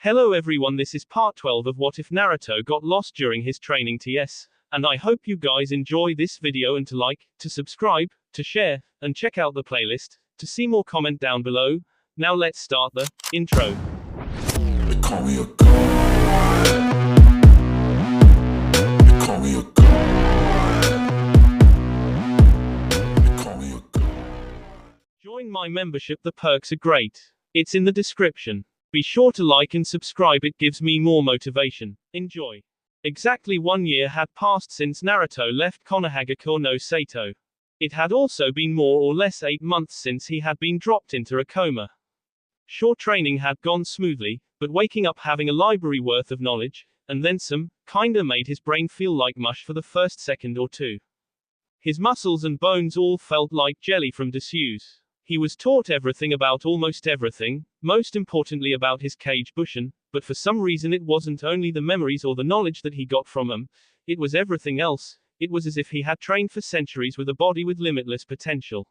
Hello everyone, this is part 12 of What If Naruto Got Lost During His Training TS, and I hope you guys enjoy this video and to like, to subscribe, to share, and check out the playlist, to see more comment down below. Now let's start the intro. They call me a god. They call me a god. They call me a god. Join my membership, the perks are great. It's in the description. Be sure to like and subscribe, it gives me more motivation. Enjoy. Exactly 1 year had passed since Naruto left Konohagakure no Sato. It had also been more or less 8 months since he had been dropped into a coma. Sure, training had gone smoothly, but waking up having a library worth of knowledge, and then some, kinda made his brain feel like mush for the first second or two. His muscles and bones all felt like jelly from disuse. He was taught everything about almost everything, most importantly about his Kage Bushin, but for some reason it wasn't only the memories or the knowledge that he got from them, it was everything else. It was as if he had trained for centuries with a body with limitless potential.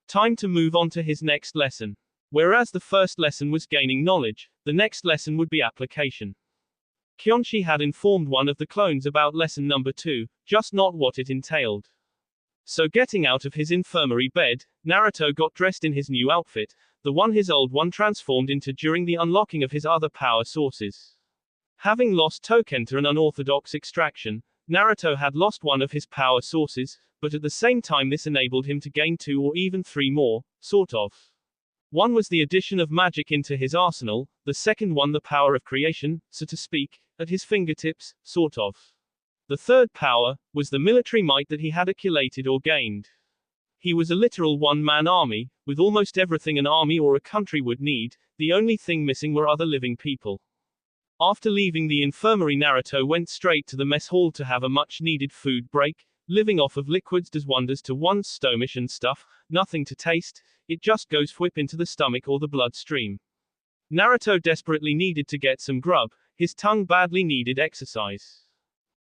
Time to move on to his next lesson. Whereas the first lesson was gaining knowledge, the next lesson would be application. Kyonshi had informed one of the clones about lesson number 2, just not what it entailed. So getting out of his infirmary bed, Naruto got dressed in his new outfit, the one his old one transformed into during the unlocking of his other power sources. Having lost Token to an unorthodox extraction, Naruto had lost one of his power sources, but at the same time this enabled him to gain 2 or even 3 more, sort of. One was the addition of magic into his arsenal, the second one the power of creation, so to speak, at his fingertips, sort of. The third power was the military might that he had accumulated or gained. He was a literal one-man army, with almost everything an army or a country would need. The only thing missing were other living people. After leaving the infirmary, Naruto went straight to the mess hall to have a much-needed food break. Living off of liquids does wonders to one's stomach and stuff, nothing to taste, it just goes whip into the stomach or the bloodstream. Naruto desperately needed to get some grub, his tongue badly needed exercise.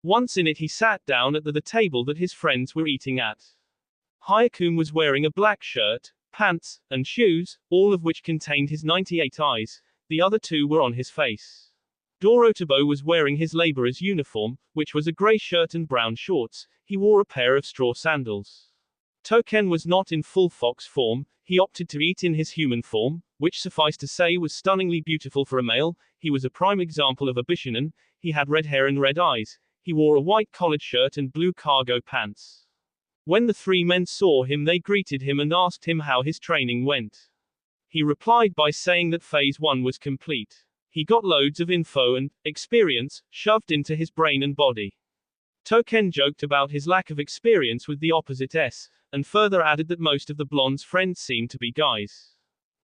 Once in it, he sat down at the table that his friends were eating at. Hyakume was wearing a black shirt, pants, and shoes, all of which contained his 98 eyes, the other 2 were on his face. Boruto was wearing his laborer's uniform, which was a grey shirt and brown shorts. He wore a pair of straw sandals. Token was not in full fox form, he opted to eat in his human form, which suffice to say was stunningly beautiful for a male. He was a prime example of a Bishinen. He had red hair and red eyes. He wore a white collared shirt and blue cargo pants. When the 3 men saw him, they greeted him and asked him how his training went. He replied by saying that phase 1 was complete. He got loads of info and experience shoved into his brain and body. Token joked about his lack of experience with the opposite S, and further added that most of the blonde's friends seemed to be guys.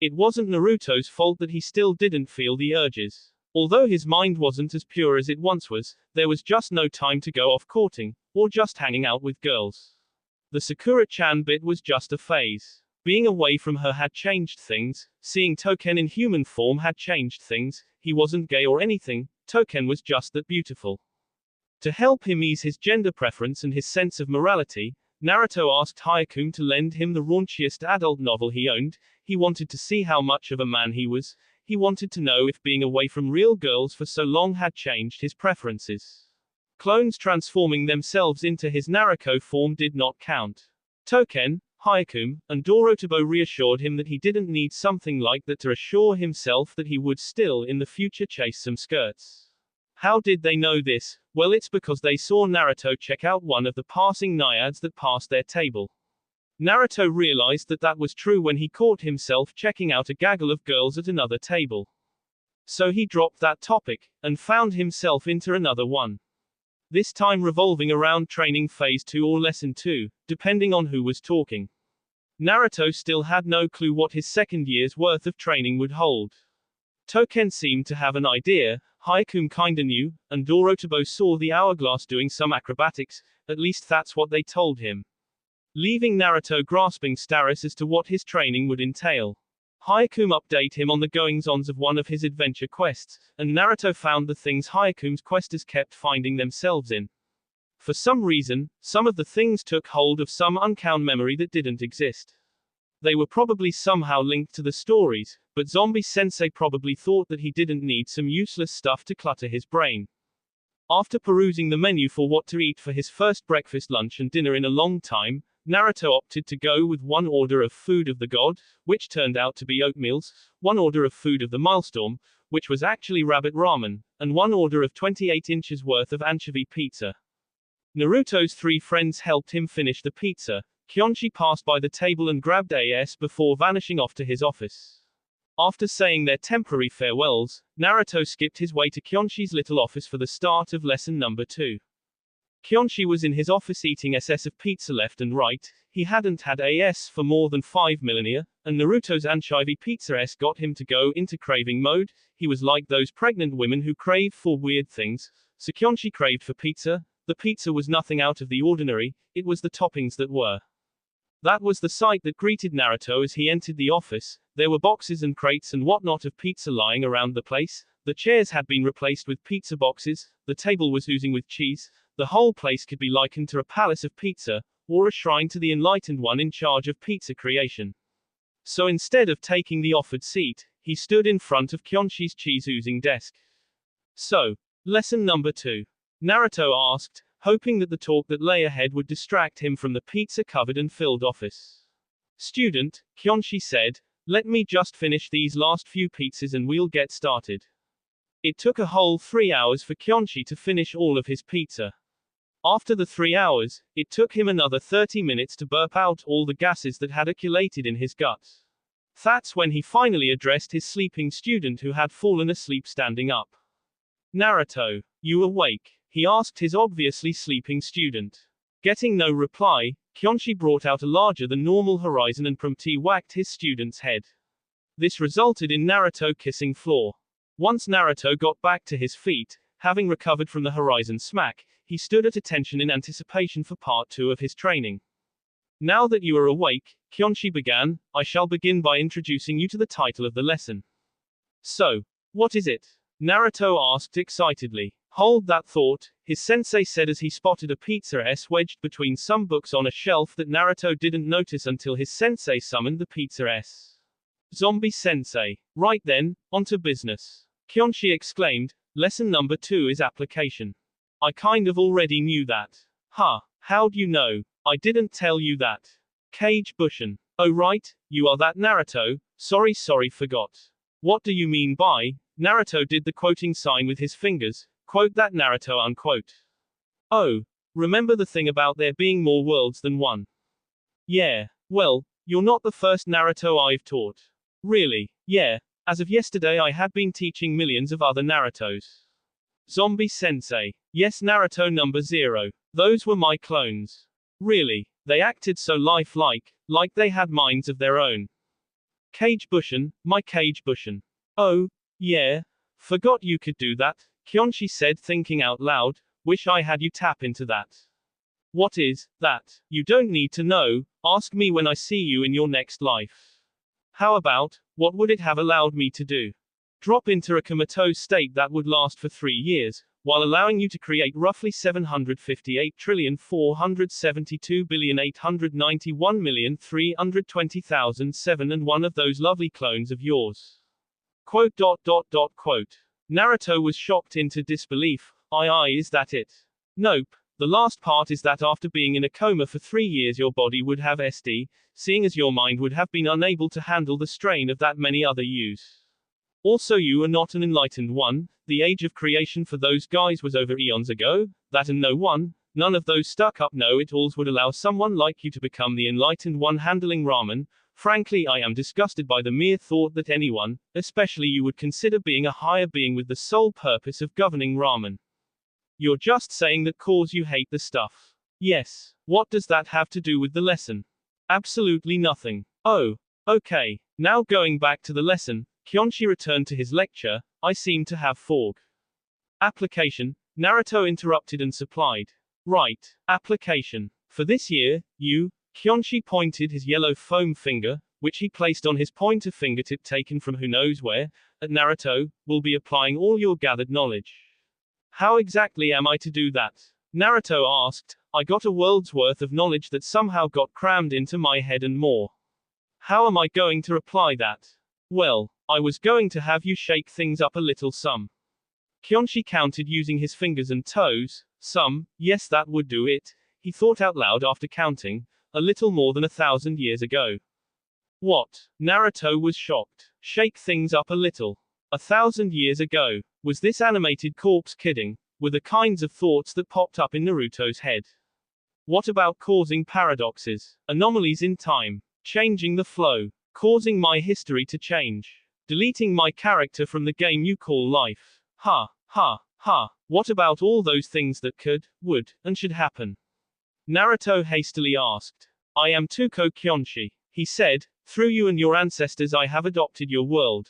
It wasn't Naruto's fault that he still didn't feel the urges. Although his mind wasn't as pure as it once was, there was just no time to go off courting, or just hanging out with girls. The Sakura-chan bit was just a phase. Being away from her had changed things, seeing Token in human form had changed things. He wasn't gay or anything, Token was just that beautiful. To help him ease his gender preference and his sense of morality, Naruto asked Hyakume to lend him the raunchiest adult novel he owned. He wanted to see how much of a man he was. He wanted to know if being away from real girls for so long had changed his preferences. Clones transforming themselves into his Naruto form did not count. Token, Hyakume, and Boruto reassured him that he didn't need something like that to assure himself that he would still in the future chase some skirts. How did they know this? Well, it's because they saw Naruto check out one of the passing naiads that passed their table. Naruto realized that that was true when he caught himself checking out a gaggle of girls at another table. So he dropped that topic, and found himself into another one. This time revolving around training phase 2 or lesson 2, depending on who was talking. Naruto still had no clue what his second year's worth of training would hold. Token seemed to have an idea, Hyakume kinda knew, and Boruto saw the hourglass doing some acrobatics, at least that's what they told him. Leaving Naruto grasping status as to what his training would entail. Hyakume updated him on the goings-ons of one of his adventure quests, and Naruto found the things Hyakume's questers kept finding themselves in. For some reason, some of the things took hold of some uncounted memory that didn't exist. They were probably somehow linked to the stories, but Zombie Sensei probably thought that he didn't need some useless stuff to clutter his brain. After perusing the menu for what to eat for his first breakfast, lunch, and dinner in a long time, Naruto opted to go with one order of food of the god, which turned out to be oatmeals, one order of food of the milestorm, which was actually rabbit ramen, and one order of 28 inches worth of anchovy pizza. Naruto's three friends helped him finish the pizza. Kyonchi passed by the table and grabbed AS before vanishing off to his office. After saying their temporary farewells, Naruto skipped his way to Kyonchi's little office for the start of lesson number 2. Kyonchi was in his office eating SS of pizza left and right. He hadn't had AS for more than 5 millennia, and Naruto's anchovy pizza S got him to go into craving mode. He was like those pregnant women who crave for weird things, so Kyonchi craved for pizza. The pizza was nothing out of the ordinary, it was the toppings that were. That was the sight that greeted Naruto as he entered the office. There were boxes and crates and whatnot of pizza lying around the place. The chairs had been replaced with pizza boxes, the table was oozing with cheese. The whole place could be likened to a palace of pizza, or a shrine to the enlightened one in charge of pizza creation. So instead of taking the offered seat, he stood in front of Kyonchi's cheese-oozing desk. So, lesson number 2. Naruto asked, hoping that the talk that lay ahead would distract him from the pizza-covered and filled office. Student, Kyonchi said, let me just finish these last few pizzas and we'll get started. It took a whole 3 hours for Kyonchi to finish all of his pizza. After the 3 hours, it took him another 30 minutes to burp out all the gases that had accumulated in his guts. That's when he finally addressed his sleeping student who had fallen asleep standing up. Naruto, you awake? He asked his obviously sleeping student. Getting no reply, Kyonchi brought out a larger than normal horizon and promptly whacked his student's head. This resulted in Naruto kissing floor. Once Naruto got back to his feet, having recovered from the horizon smack, he stood at attention in anticipation for part 2 of his training. Now that you are awake, Kyonchi began, I shall begin by introducing you to the title of the lesson. So, what is it? Naruto asked excitedly. Hold that thought, his sensei said as he spotted a pizza S wedged between some books on a shelf that Naruto didn't notice until his sensei summoned the pizza S. Zombie Sensei. Right then, on to business. Kyonchi exclaimed, lesson number 2 is application. I kind of already knew that. Huh, how'd you know? I didn't tell you that. Kage Bushin. Oh right, you are that Naruto, sorry forgot. What do you mean by? Naruto did the quoting sign with his fingers, quote that Naruto unquote. Oh, remember the thing about there being more worlds than one? Yeah, well, you're not the first Naruto I've taught. Really? Yeah, as of yesterday I had been teaching millions of other Narutos. Zombie Sensei. Yes, Naruto number 0. Those were my clones. Really, they acted so lifelike, like they had minds of their own. Kage Bushin, my Kage Bushin. Oh, yeah, forgot you could do that, Kyonchi said thinking out loud, wish I had you tap into that. What is that? You don't need to know, ask me when I see you in your next life. How about, what would it have allowed me to do? Drop into a comatose state that would last for 3 years, while allowing you to create roughly 758,472,891,320,007 and one of those lovely clones of yours. Quote. Naruto was shocked into disbelief. Is that it? Nope. The last part is that after being in a coma for 3 years your body would have SD, seeing as your mind would have been unable to handle the strain of that many other yous. Also you are not an enlightened one, the age of creation for those guys was over eons ago, that and no one, none of those stuck-up know-it-alls would allow someone like you to become the enlightened one handling ramen. Frankly I am disgusted by the mere thought that anyone, especially you would consider being a higher being with the sole purpose of governing ramen. You're just saying that cause you hate the stuff. Yes. What does that have to do with the lesson? Absolutely nothing. Oh. Okay. Now going back to the lesson, Kyonchi returned to his lecture, I seem to have fog. Application, Naruto interrupted and supplied. Right. Application. For this year, you, Kyonchi pointed his yellow foam finger, which he placed on his pointer fingertip taken from who knows where, at Naruto, will be applying all your gathered knowledge. How exactly am I to do that? Naruto asked, I got a world's worth of knowledge that somehow got crammed into my head and more. How am I going to reply that? Well, I was going to have you shake things up a little some. Kyonshi counted using his fingers and toes. Some, yes, that would do it, he thought out loud after counting, a little more than 1,000 years ago. What? Naruto was shocked. Shake things up a little. 1,000 years ago. Was this animated corpse kidding? Were the kinds of thoughts that popped up in Naruto's head. What about causing paradoxes, anomalies in time, changing the flow, causing my history to change, deleting my character from the game you call life? Ha, ha, ha. What about all those things that could, would, and should happen? Naruto hastily asked. I am Tuko Kyonshi, he said, through you and your ancestors I have adopted your world.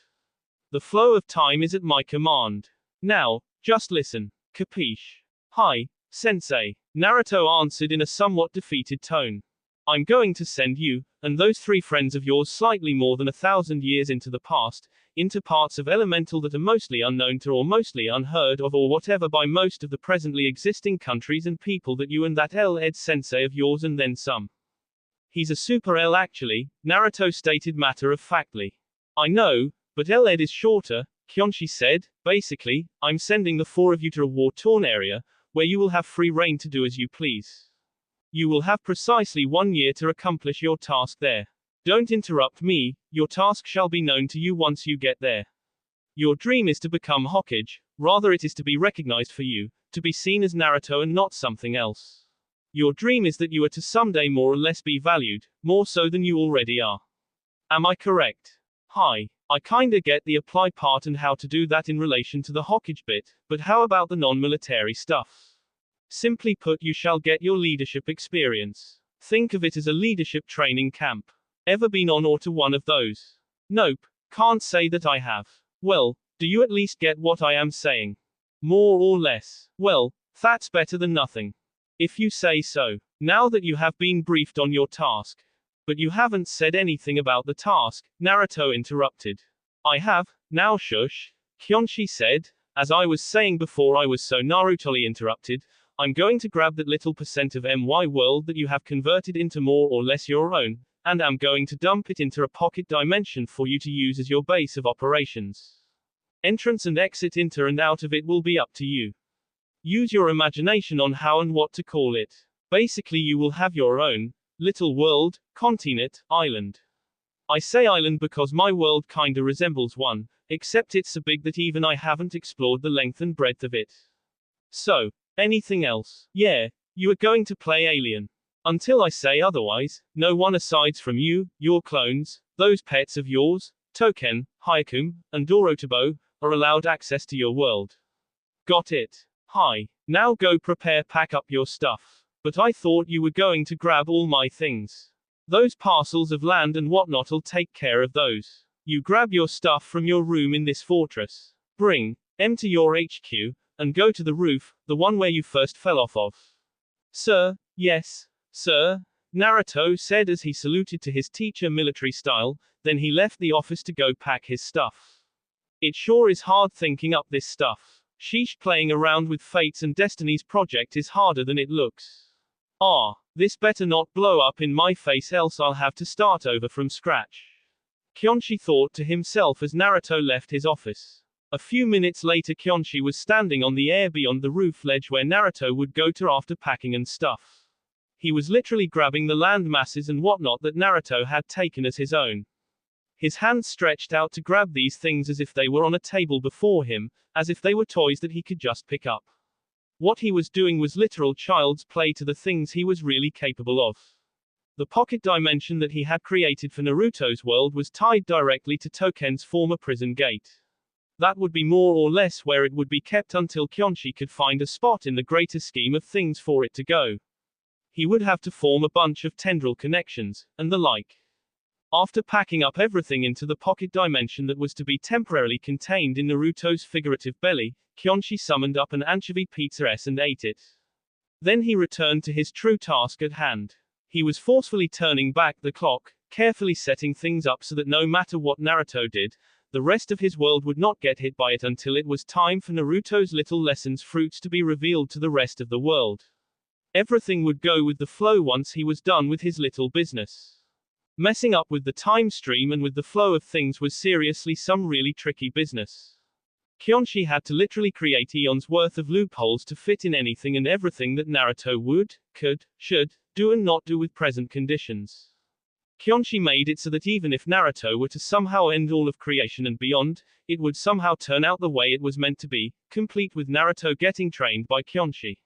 The flow of time is at my command. Now, just listen. Capiche? Hi, sensei, Naruto answered in a somewhat defeated tone. I'm going to send you, and those 3 friends of yours slightly more than 1,000 years into the past, into parts of elemental that are mostly unknown to or mostly unheard of or whatever by most of the presently existing countries and people that you and that L-Ed sensei of yours and then some. He's a super L actually, Naruto stated matter-of-factly. I know, but L-Ed is shorter, Kyonshi said. Basically, I'm sending the 4 of you to a war-torn area, where you will have free reign to do as you please. You will have precisely 1 year to accomplish your task there. Don't interrupt me, your task shall be known to you once you get there. Your dream is to become Hokage, rather it is to be recognized for you, to be seen as Naruto and not something else. Your dream is that you are to someday more or less be valued, more so than you already are. Am I correct? Hi. I kinda get the apply part and how to do that in relation to the Hokage bit, but how about the non-military stuff? Simply put, you shall get your leadership experience. Think of it as a leadership training camp. Ever been on or to one of those? Nope, can't say that I have. Well, do you at least get what I am saying? More or less. Well, that's better than nothing. If you say so. Now that you have been briefed on your task. But you haven't said anything about the task, Naruto interrupted. I have, now shush, Kyonshi said. As I was saying before I was so Naruto-ly interrupted, I'm going to grab that little percent of my world that you have converted into more or less your own, and I'm going to dump it into a pocket dimension for you to use as your base of operations. Entrance and exit into and out of it will be up to you. Use your imagination on how and what to call it. Basically you will have your own little world, continent, island. I say island because my world kinda resembles one, except it's so big that even I haven't explored the length and breadth of it. So, anything else? Yeah, you are going to play alien. Until I say otherwise, no one aside from you, your clones, those pets of yours, Touken, Hyakume, and Dorotobo, are allowed access to your world. Got it. Hi. Now go pack up your stuff. But I thought you were going to grab all my things. Those parcels of land and whatnot'll take care of those. You grab your stuff from your room in this fortress. Bring them to your HQ, and go to the roof, the one where you first fell off of. Sir, yes, sir, Naruto said as he saluted to his teacher military style, then he left the office to go pack his stuff. It sure is hard thinking up this stuff. Sheesh, playing around with fates and destinies project is harder than it looks. This better not blow up in my face else I'll have to start over from scratch. Kyonshi thought to himself as Naruto left his office. A few minutes later Kyonshi was standing on the air beyond the roof ledge where Naruto would go to after packing and stuff. He was literally grabbing the land masses and whatnot that Naruto had taken as his own. His hands stretched out to grab these things as if they were on a table before him, as if they were toys that he could just pick up. What he was doing was literal child's play to the things he was really capable of. The pocket dimension that he had created for Naruto's world was tied directly to Touken's former prison gate. That would be more or less where it would be kept until Kyonshi could find a spot in the greater scheme of things for it to go. He would have to form a bunch of tendril connections, and the like. After packing up everything into the pocket dimension that was to be temporarily contained in Naruto's figurative belly, Kyonshi summoned up an anchovy pizza and ate it. Then he returned to his true task at hand. He was forcefully turning back the clock, carefully setting things up so that no matter what Naruto did, the rest of his world would not get hit by it until it was time for Naruto's little lessons fruits to be revealed to the rest of the world. Everything would go with the flow once he was done with his little business. Messing up with the time stream and with the flow of things was seriously some really tricky business. Kyonshi had to literally create eons worth of loopholes to fit in anything and everything that Naruto would, could, should, do and not do with present conditions. Kyonshi made it so that even if Naruto were to somehow end all of creation and beyond, it would somehow turn out the way it was meant to be, complete with Naruto getting trained by Kyonshi.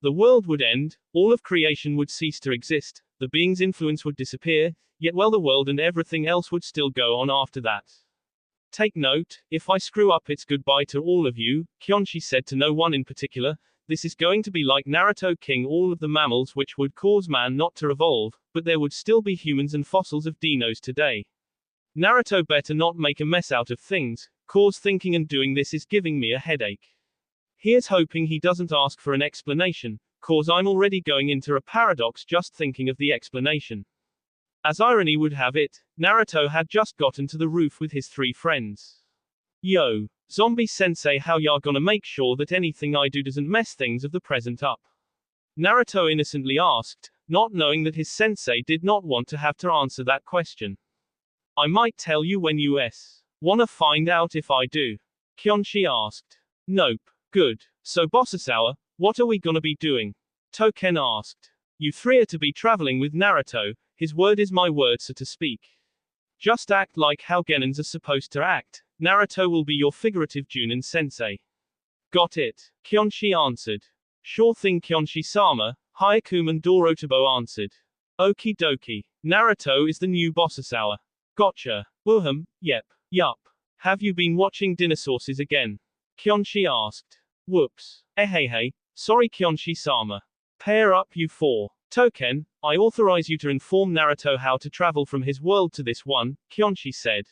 The world would end, all of creation would cease to exist, the being's influence would disappear, yet well the world and everything else would still go on after that. Take note, if I screw up it's goodbye to all of you, Kyonshi said to no one in particular. This is going to be like Naruto king all of the mammals which would cause man not to revolve, but there would still be humans and fossils of dinos today. Naruto better not make a mess out of things, cause thinking and doing this is giving me a headache. Here's hoping he doesn't ask for an explanation, cause I'm already going into a paradox just thinking of the explanation. As irony would have it, Naruto had just gotten to the roof with his 3 friends. Yo, zombie sensei, how ya gonna make sure that anything I do doesn't mess things of the present up? Naruto innocently asked, not knowing that his sensei did not want to have to answer that question. I might tell you when you wanna find out if I do? Kyonshi asked. Nope. Good. So Bossasawa, what are we gonna be doing? Token asked. You 3 are to be traveling with Naruto, his word is my word so to speak. Just act like how genins are supposed to act. Naruto will be your figurative Junin sensei. Got it? Kyonshi answered. Sure thing Kyonshi-sama, Hyakume and Dorotobo answered. Okie dokie. Naruto is the new Bossasawa. Gotcha. Yep. Yup. Have you been watching Dinner Sources again? Kyonshi asked. Whoops. Hey, sorry Kyonshi-sama. Pair up you 4. Token, I authorize you to inform Naruto how to travel from his world to this one, Kyonshi said.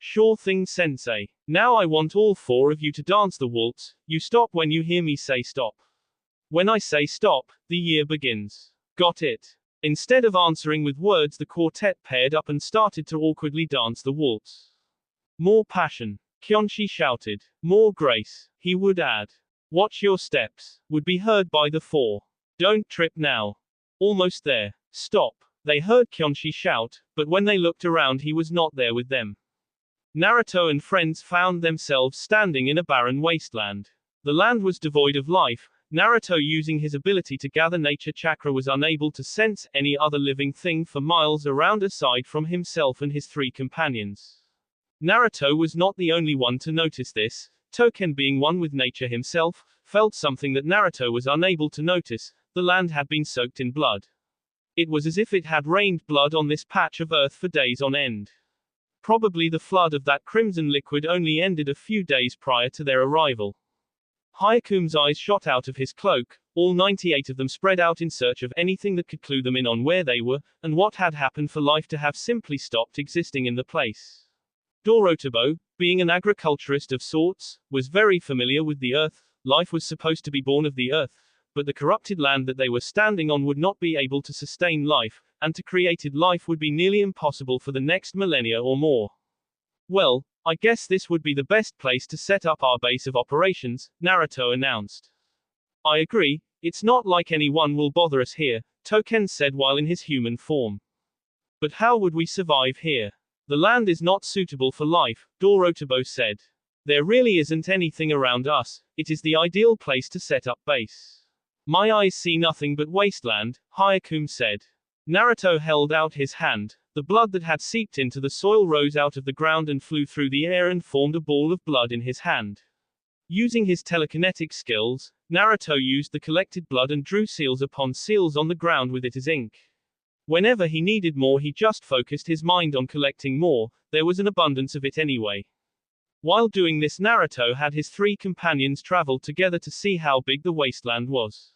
Sure thing sensei. Now I want all 4 of you to dance the waltz. You stop when you hear me say stop. When I say stop, the year begins. Got it? Instead of answering with words, the quartet paired up and started to awkwardly dance the waltz. More passion. Kyonshi shouted. More grace, he would add. Watch your steps, would be heard by the 4. Don't trip now. Almost there. Stop. They heard Kyonshi shout, but when they looked around he was not there with them. Naruto and friends found themselves standing in a barren wasteland. The land was devoid of life. Naruto, using his ability to gather nature chakra, was unable to sense any other living thing for miles around aside from himself and his 3 companions. Naruto was not the only one to notice this. Token, being one with nature himself, felt something that Naruto was unable to notice. The land had been soaked in blood. It was as if it had rained blood on this patch of earth for days on end. Probably the flood of that crimson liquid only ended a few days prior to their arrival. Hyakume's eyes shot out of his cloak, all 98 of them spread out in search of anything that could clue them in on where they were, and what had happened for life to have simply stopped existing in the place. Dorotobo, being an agriculturist of sorts, was very familiar with the earth. Life was supposed to be born of the earth, but the corrupted land that they were standing on would not be able to sustain life, and to created life would be nearly impossible for the next millennia or more. Well, I guess this would be the best place to set up our base of operations, Naruto announced. I agree, it's not like anyone will bother us here, Token said while in his human form. But how would we survive here? The land is not suitable for life, Dorotobo said. There really isn't anything around us, it is the ideal place to set up base. My eyes see nothing but wasteland, Hyakume said. Naruto held out his hand. The blood that had seeped into the soil rose out of the ground and flew through the air and formed a ball of blood in his hand. Using his telekinetic skills, Naruto used the collected blood and drew seals upon seals on the ground with it as ink. Whenever he needed more, he just focused his mind on collecting more. There was an abundance of it anyway. While doing this, Naruto had his 3 companions travel together to see how big the wasteland was.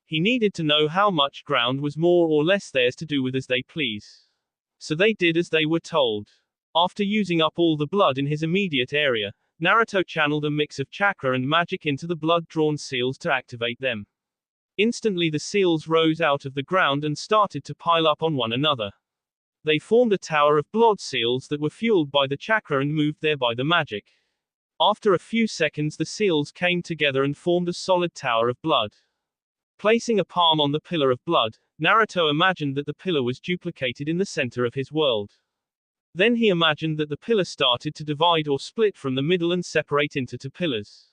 He needed to know how much ground was more or less theirs to do with as they please. So they did as they were told. After using up all the blood in his immediate area, Naruto channeled a mix of chakra and magic into the blood-drawn seals to activate them. Instantly the seals rose out of the ground and started to pile up on one another. They formed a tower of blood seals that were fueled by the chakra and moved there by the magic. After a few seconds the seals came together and formed a solid tower of blood. Placing a palm on the pillar of blood, Naruto imagined that the pillar was duplicated in the center of his world. Then he imagined that the pillar started to divide or split from the middle and separate into two pillars.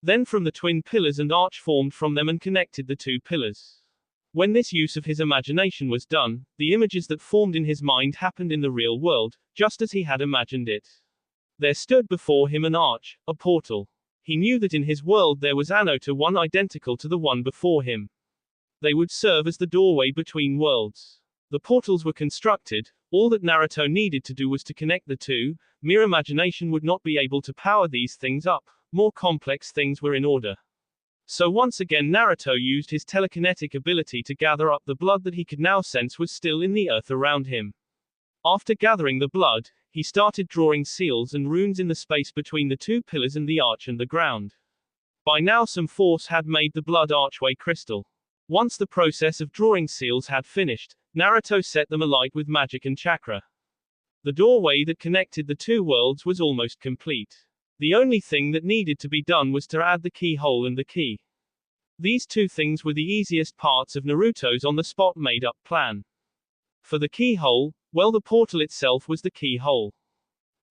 Then from the twin pillars an arch formed from them and connected the two pillars. When this use of his imagination was done, the images that formed in his mind happened in the real world, just as he had imagined it. There stood before him an arch, a portal. He knew that in his world there was another one identical to the one before him. They would serve as the doorway between worlds. The portals were constructed, all that Naruto needed to do was to connect the two. Mere imagination would not be able to power these things up, more complex things were in order. So once again Naruto used his telekinetic ability to gather up the blood that he could now sense was still in the earth around him. After gathering the blood, he started drawing seals and runes in the space between the two pillars and the arch and the ground. By now some force had made the blood archway crystal. Once the process of drawing seals had finished, Naruto set them alight with magic and chakra. The doorway that connected the two worlds was almost complete. The only thing that needed to be done was to add the keyhole and the key. These two things were the easiest parts of Naruto's on-the-spot made-up plan. For the keyhole, well, the portal itself was the keyhole.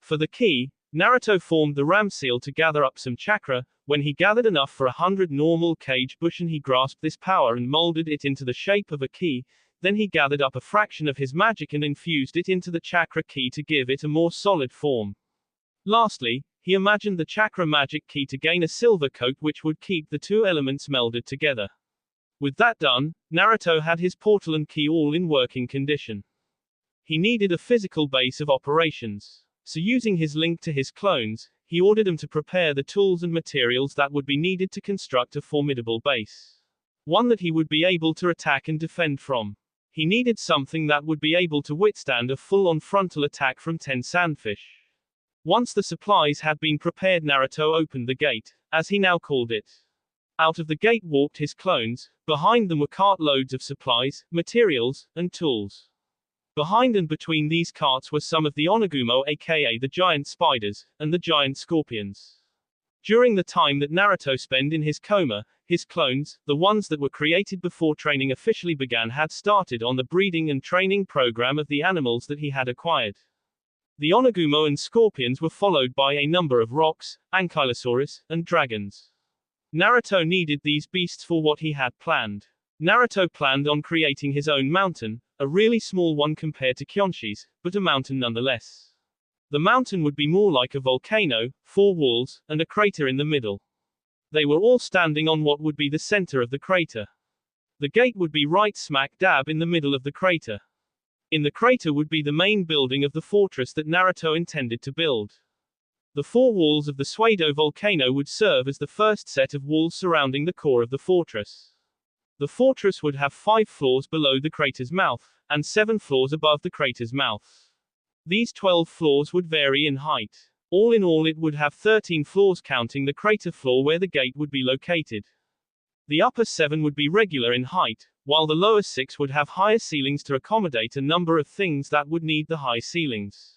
For the key, Naruto formed the ram seal to gather up some chakra. When he gathered enough for 100 normal cage bushin, he grasped this power and molded it into the shape of a key. Then he gathered up a fraction of his magic and infused it into the chakra key to give it a more solid form. Lastly, he imagined the chakra magic key to gain a silver coat which would keep the two elements melded together. With that done, Naruto had his portal and key all in working condition. He needed a physical base of operations. So using his link to his clones, he ordered them to prepare the tools and materials that would be needed to construct a formidable base. One that he would be able to attack and defend from. He needed something that would be able to withstand a full-on frontal attack from 10 sandfish. Once the supplies had been prepared, Naruto opened the gate, as he now called it. Out of the gate walked his clones. Behind them were cartloads of supplies, materials, and tools. Behind and between these carts were some of the onegumo, aka the giant spiders, and the giant scorpions. During the time that Naruto spent in his coma, his clones, the ones that were created before training officially began, had started on the breeding and training program of the animals that he had acquired. The onegumo and scorpions were followed by a number of rocks, ankylosaurus, and dragons. Naruto needed these beasts for what he had planned. Naruto planned on creating his own mountain, a really small one compared to Kyonshi's, but a mountain nonetheless. The mountain would be more like a volcano, 4 walls, and a crater in the middle. They were all standing on what would be the center of the crater. The gate would be right smack dab in the middle of the crater. In the crater would be the main building of the fortress that Naruto intended to build. The 4 walls of the pseudo volcano would serve as the first set of walls surrounding the core of the fortress. The fortress would have 5 floors below the crater's mouth, and 7 floors above the crater's mouth. These 12 floors would vary in height. All in all it would have 13 floors counting the crater floor where the gate would be located. The upper 7 would be regular in height, while the lower 6 would have higher ceilings to accommodate a number of things that would need the high ceilings.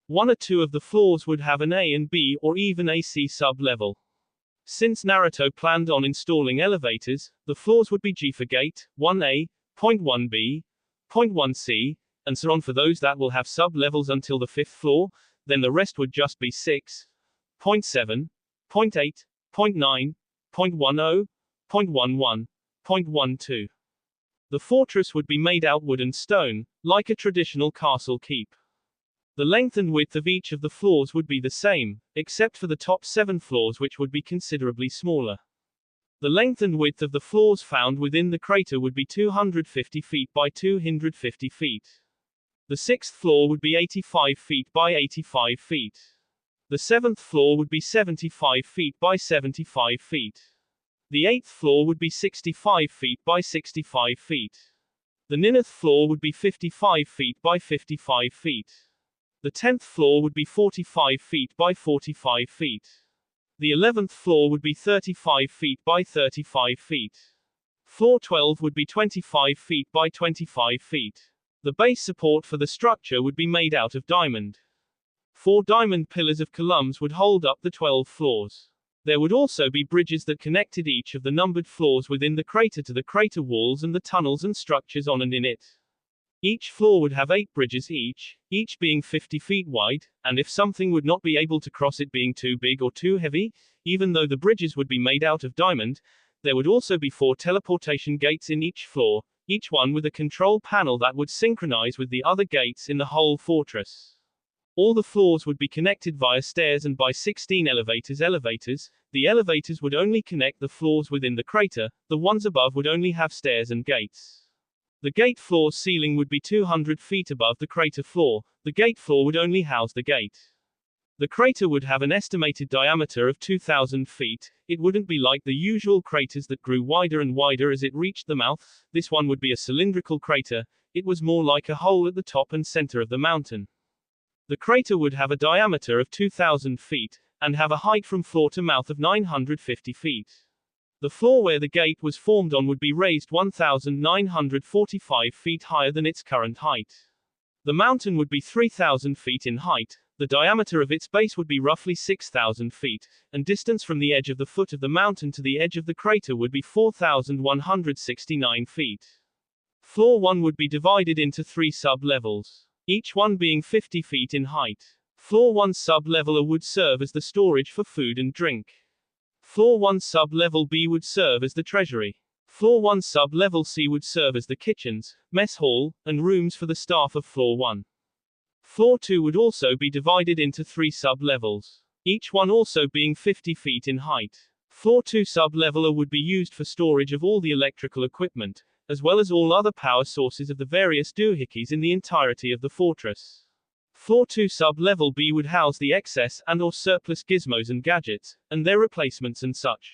1 or 2 of the floors would have an A and B or even a C sub-level. Since Naruto planned on installing elevators, the floors would be G for gate, 1A, point 1B, point 1C, and so on for those that will have sub-levels until the 5th floor, then the rest would just be 6, point 7, point 8, point 9, point 10, point 11, point 12. The fortress would be made out wood and stone, like a traditional castle keep. The length and width of each of the floors would be the same, except for the top 7 floors which would be considerably smaller. The length and width of the floors found within the crater would be 250 feet by 250 feet. The 6th floor would be 85 feet by 85 feet. The 7th floor would be 75 feet by 75 feet. The 8th floor would be 65 feet by 65 feet. The 9th floor would be 55 feet by 55 feet. The 10th floor would be 45 feet by 45 feet. The 11th floor would be 35 feet by 35 feet. Floor 12 would be 25 feet by 25 feet. The base support for the structure would be made out of diamond. 4 diamond pillars of columns would hold up the 12 floors. There would also be bridges that connected each of the numbered floors within the crater to the crater walls and the tunnels and structures on and in it. Each floor would have 8 bridges each being 50 feet wide, and if something would not be able to cross it being too big or too heavy, even though the bridges would be made out of diamond, there would also be 4 teleportation gates in each floor, each one with a control panel that would synchronize with the other gates in the whole fortress. All the floors would be connected via stairs and by 16 elevators. The elevators would only connect the floors within the crater, the ones above would only have stairs and gates. The gate floor's ceiling would be 200 feet above the crater floor, the gate floor would only house the gate. The crater would have an estimated diameter of 2,000 feet, it wouldn't be like the usual craters that grew wider and wider as it reached the mouth, this one would be a cylindrical crater, it was more like a hole at the top and center of the mountain. The crater would have a diameter of 2,000 feet, and have a height from floor to mouth of 950 feet. The floor where the gate was formed on would be raised 1,945 feet higher than its current height. The mountain would be 3,000 feet in height, the diameter of its base would be roughly 6,000 feet, and distance from the edge of the foot of the mountain to the edge of the crater would be 4,169 feet. Floor 1 would be divided into 3 sub-levels, each one being 50 feet in height. Floor 1 sub-level A would serve as the storage for food and drink. Floor 1 sub-level B would serve as the treasury. Floor 1 sub-level C would serve as the kitchens, mess hall, and rooms for the staff of Floor 1. Floor 2 would also be divided into 3 sub-levels, each one also being 50 feet in height. Floor 2 sub-level A would be used for storage of all the electrical equipment, as well as all other power sources of the various doohickeys in the entirety of the fortress. Floor 2 sub-level B would house the excess and/or surplus gizmos and gadgets, and their replacements and such.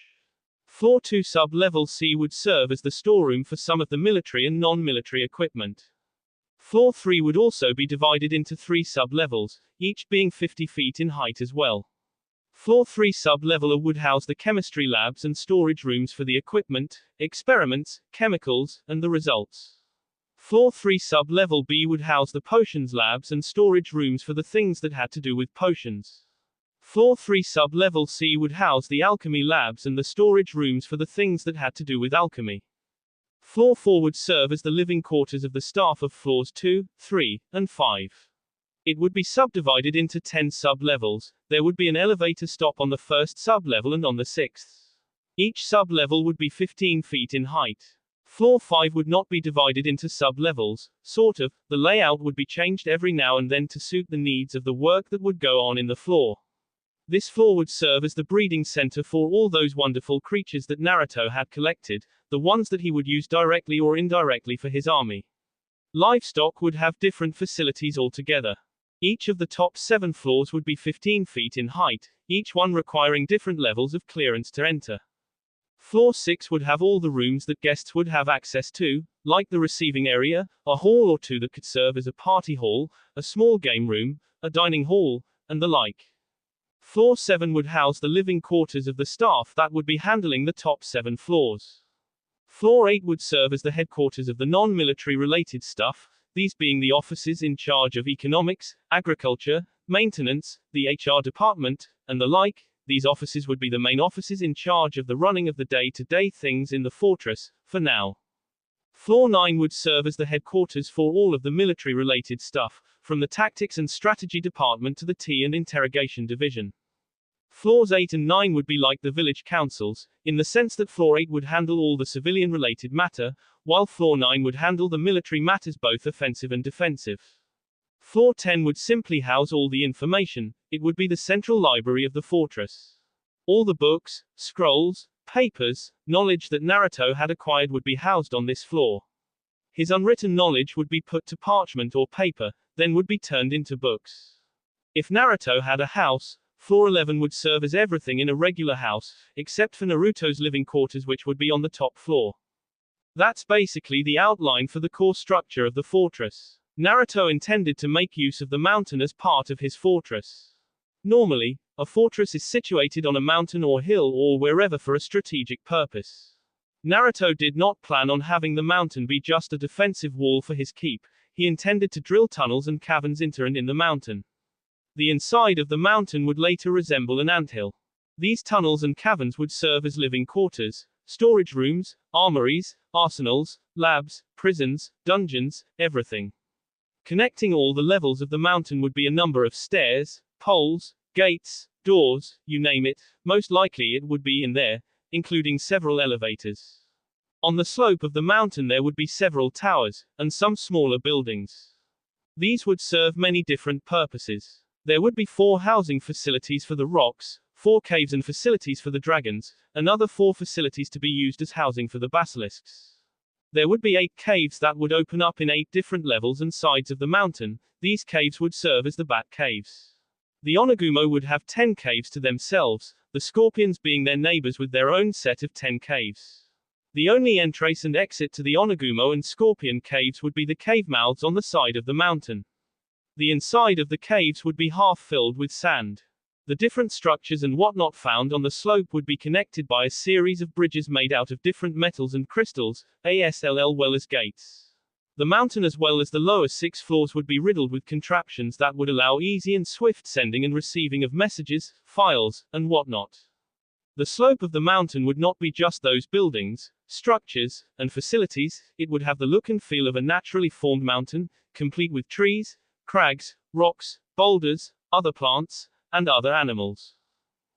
Floor 2 sub-level C would serve as the storeroom for some of the military and non-military equipment. Floor 3 would also be divided into 3 sub-levels, each being 50 feet in height as well. Floor 3 sub-level A would house the chemistry labs and storage rooms for the equipment, experiments, chemicals, and the results. Floor 3 sub-level B would house the potions labs and storage rooms for the things that had to do with potions. Floor 3 sub-level C would house the alchemy labs and the storage rooms for the things that had to do with alchemy. Floor 4 would serve as the living quarters of the staff of floors 2, 3, and 5. It would be subdivided into 10 sub-levels, there would be an elevator stop on the first sub-level and on the 6th. Each sub-level would be 15 feet in height. Floor 5 would not be divided into sub-levels, sort of, the layout would be changed every now and then to suit the needs of the work that would go on in the floor. This floor would serve as the breeding center for all those wonderful creatures that Naruto had collected, the ones that he would use directly or indirectly for his army. Livestock would have different facilities altogether. Each of the top 7 floors would be 15 feet in height, each one requiring different levels of clearance to enter. Floor 6 would have all the rooms that guests would have access to, like the receiving area, a hall or two that could serve as a party hall, a small game room, a dining hall, and the like. Floor 7 would house the living quarters of the staff that would be handling the top 7 floors. Floor 8 would serve as the headquarters of the non-military related stuff, these being the offices in charge of economics, agriculture, maintenance, the HR department, and the like. These offices would be the main offices in charge of the running of the day-to-day things in the fortress, for now. Floor 9 would serve as the headquarters for all of the military-related stuff, from the tactics and strategy department to the tea and interrogation division. Floors 8 and 9 would be like the village councils, in the sense that Floor 8 would handle all the civilian-related matter, while Floor 9 would handle the military matters both offensive and defensive. Floor 10 would simply house all the information, it would be the central library of the fortress. All the books, scrolls, papers, knowledge that Naruto had acquired would be housed on this floor. His unwritten knowledge would be put to parchment or paper, then would be turned into books. If Naruto had a house, Floor 11 would serve as everything in a regular house, except for Naruto's living quarters which would be on the top floor. That's basically the outline for the core structure of the fortress. Naruto intended to make use of the mountain as part of his fortress. Normally, a fortress is situated on a mountain or hill or wherever for a strategic purpose. Naruto did not plan on having the mountain be just a defensive wall for his keep, he intended to drill tunnels and caverns into and in the mountain. The inside of the mountain would later resemble an anthill. These tunnels and caverns would serve as living quarters, storage rooms, armories, arsenals, labs, prisons, dungeons, everything. Connecting all the levels of the mountain would be a number of stairs, poles, gates, doors, you name it, most likely it would be in there, including several elevators. On the slope of the mountain there would be several towers, and some smaller buildings. These would serve many different purposes. There would be 4 housing facilities for the rocks, 4 caves and facilities for the dragons, another 4 facilities to be used as housing for the basilisks. There would be 8 caves that would open up in 8 different levels and sides of the mountain. These caves would serve as the bat caves. The Onegumo would have 10 caves to themselves, the scorpions being their neighbors with their own set of 10 caves. The only entrance and exit to the Onegumo and scorpion caves would be the cave mouths on the side of the mountain. The inside of the caves would be half filled with sand. The different structures and whatnot found on the slope would be connected by a series of bridges made out of different metals and crystals, as well as gates. The mountain as well as the lower 6 floors would be riddled with contraptions that would allow easy and swift sending and receiving of messages, files, and whatnot. The slope of the mountain would not be just those buildings, structures, and facilities, it would have the look and feel of a naturally formed mountain, complete with trees, crags, rocks, boulders, other plants, and other animals.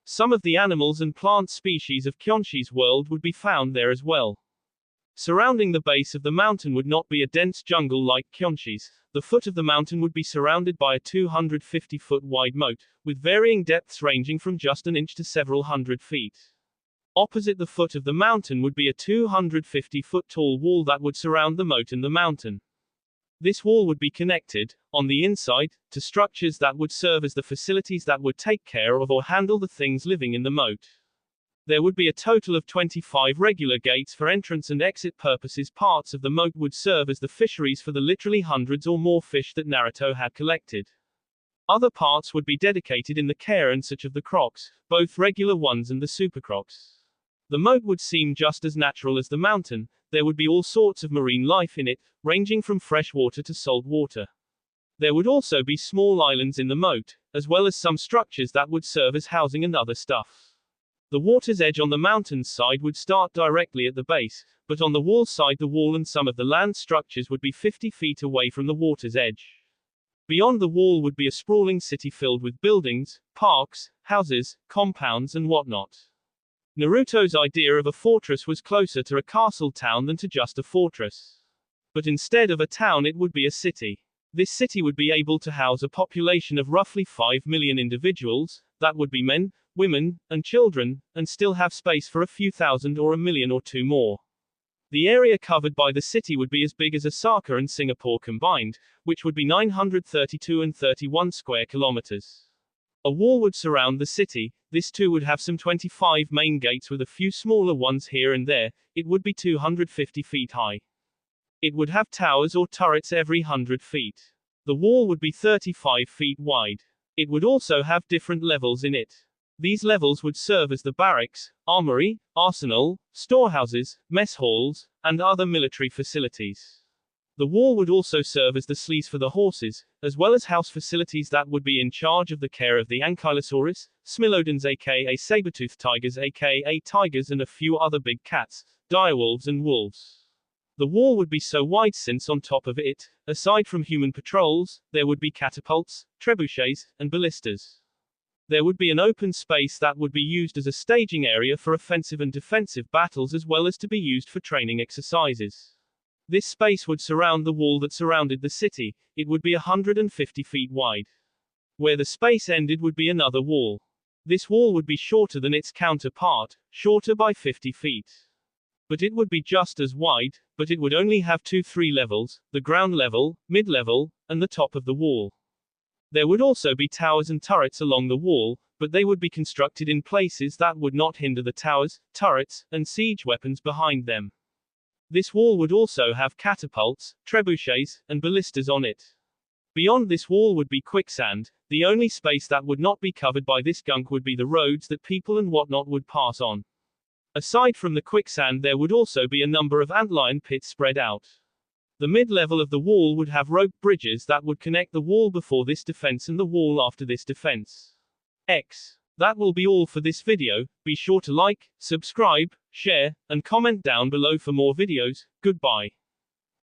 Some of the animals and plant species of Kyonshi's world would be found there as well. Surrounding the base of the mountain would not be a dense jungle like Kyonshi's. The foot of the mountain would be surrounded by a 250-foot wide moat, with varying depths ranging from just an inch to several hundred feet. Opposite the foot of the mountain would be a 250-foot tall wall that would surround the moat and the mountain. This wall would be connected, on the inside, to structures that would serve as the facilities that would take care of or handle the things living in the moat. There would be a total of 25 regular gates for entrance and exit purposes. Parts of the moat would serve as the fisheries for the literally hundreds or more fish that Naruto had collected. Other parts would be dedicated in the care and such of the crocs, both regular ones and the super crocs. The moat would seem just as natural as the mountain. There would be all sorts of marine life in it, ranging from fresh water to salt water. There would also be small islands in the moat, as well as some structures that would serve as housing and other stuff. The water's edge on the mountain's side would start directly at the base, but on the wall side the wall and some of the land structures would be 50 feet away from the water's edge. Beyond the wall would be a sprawling city filled with buildings, parks, houses, compounds and whatnot. Naruto's idea of a fortress was closer to a castle town than to just a fortress. But instead of a town it would be a city. This city would be able to house a population of roughly 5 million individuals, that would be men, women, and children, and still have space for a few thousand or a million or two more. The area covered by the city would be as big as Osaka and Singapore combined, which would be 932 and 31 square kilometers. A wall would surround the city. This too would have some 25 main gates with a few smaller ones here and there. It would be 250 feet high. It would have towers or turrets every 100 feet. The wall would be 35 feet wide. It would also have different levels in it. These levels would serve as the barracks, armory, arsenal, storehouses, mess halls, and other military facilities. The wall would also serve as the slees for the horses, as well as house facilities that would be in charge of the care of the Ankylosaurus, Smilodons aka saber-toothed tigers aka tigers and a few other big cats, direwolves and wolves. The wall would be so wide since on top of it, aside from human patrols, there would be catapults, trebuchets, and ballistas. There would be an open space that would be used as a staging area for offensive and defensive battles as well as to be used for training exercises. This space would surround the wall that surrounded the city. It would be 150 feet wide. Where the space ended would be another wall. This wall would be shorter than its counterpart, shorter by 50 feet. But it would be just as wide, but it would only have 2-3 levels, the ground level, mid-level, and the top of the wall. There would also be towers and turrets along the wall, but they would be constructed in places that would not hinder the towers, turrets, and siege weapons behind them. This wall would also have catapults, trebuchets, and ballistas on it. Beyond this wall would be quicksand. The only space that would not be covered by this gunk would be the roads that people and whatnot would pass on. Aside from the quicksand there would also be a number of antlion pits spread out. The mid-level of the wall would have rope bridges that would connect the wall before this defense and the wall after this defense. That will be all for this video. Be sure to like, subscribe, share, and comment down below for more videos. Goodbye.